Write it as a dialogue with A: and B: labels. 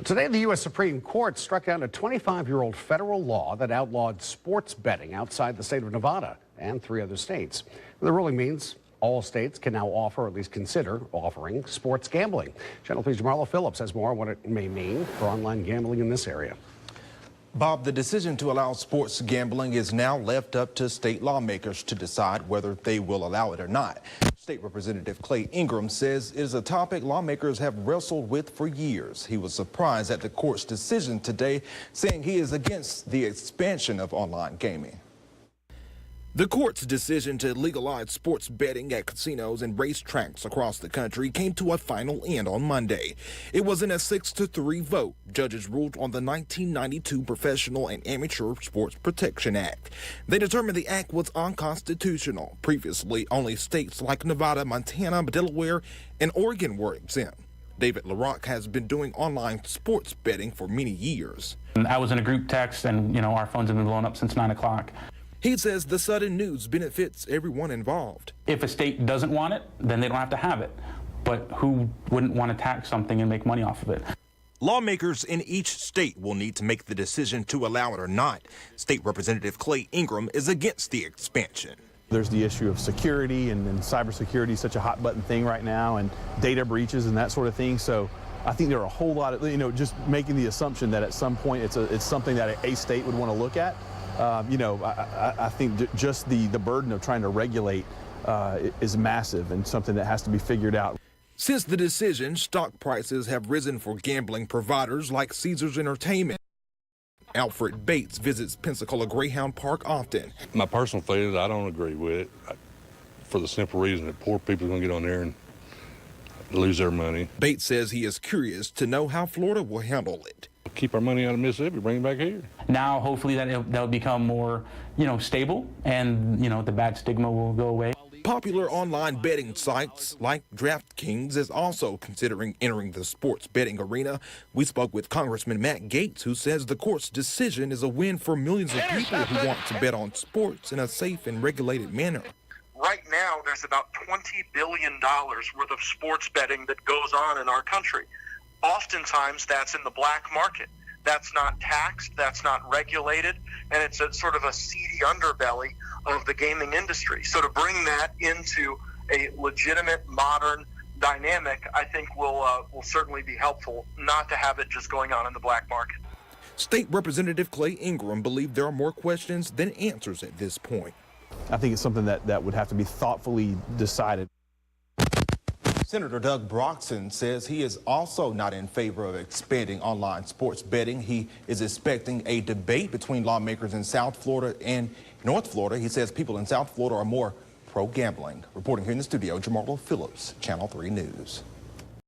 A: Today, the U.S. Supreme Court struck down a 25-year-old federal law that outlawed sports betting outside the state of Nevada and 3 other states. The ruling means all states can now offer, or at least consider offering, sports gambling. Channel 3's Jamarla Phillips has more on what it may mean for online gambling in this area.
B: Bob, the decision to allow sports gambling is now left up to state lawmakers to decide whether they will allow it or not. State Representative Clay Ingram says it is a topic lawmakers have wrestled with for years. He was surprised at the court's decision today, saying he is against the expansion of online gaming.
C: The court's decision to legalize sports betting at casinos and racetracks across the country came to a final end on Monday. It was in a 6-3 vote. Judges ruled on the 1992 Professional and Amateur Sports Protection Act. They determined the act was unconstitutional. Previously, only states like Nevada, Montana, Delaware, and Oregon were exempt. David LaRock has been doing online sports betting for many years.
D: I was in a group text, and our phones have been blowing up since 9 o'clock.
C: He says the sudden news benefits everyone involved.
D: If a state doesn't want it, then they don't have to have it. But who wouldn't want to tax something and make money off of it?
C: Lawmakers in each state will need to make the decision to allow it or not. State Representative Clay Ingram is against the expansion.
E: There's the issue of security, and cybersecurity is such a hot button thing right now, and data breaches and that sort of thing. So I think there are a whole lot of, just making the assumption that at some point it's something that a state would want to look at. I think just the burden of trying to regulate is massive and something that has to be figured out.
C: Since the decision, stock prices have risen for gambling providers like Caesars Entertainment. Alfred Bates visits Pensacola Greyhound Park often.
F: My personal feeling is I don't agree with it for the simple reason that poor people are going to get on there and lose their money.
C: Bates says he is curious to know how Florida will handle it.
F: Keep our money out of Mississippi, bring it back here.
D: Now, hopefully that will become more, stable, and, the bad stigma will go away.
C: Popular online betting sites like DraftKings is also considering entering the sports betting arena. We spoke with Congressman Matt Gaetz, who says the court's decision is a win for millions of people who want to bet on sports in a safe and regulated manner.
G: Right now, there's about $20 billion worth of sports betting that goes on in our country. Oftentimes, that's in the black market. That's not taxed, that's not regulated, and it's a sort of a seedy underbelly of the gaming industry. So to bring that into a legitimate, modern dynamic, I think will certainly be helpful, not to have it just going on in the black market.
C: State Representative Clay Ingram believed there are more questions than answers at this point.
E: I think it's something that would have to be thoughtfully decided.
B: Senator Doug Broxson says he is also not in favor of expanding online sports betting. He is expecting a debate between lawmakers in South Florida and North Florida. He says people in South Florida are more pro-gambling. Reporting here in the studio, Jamarla Phillips, Channel 3 News.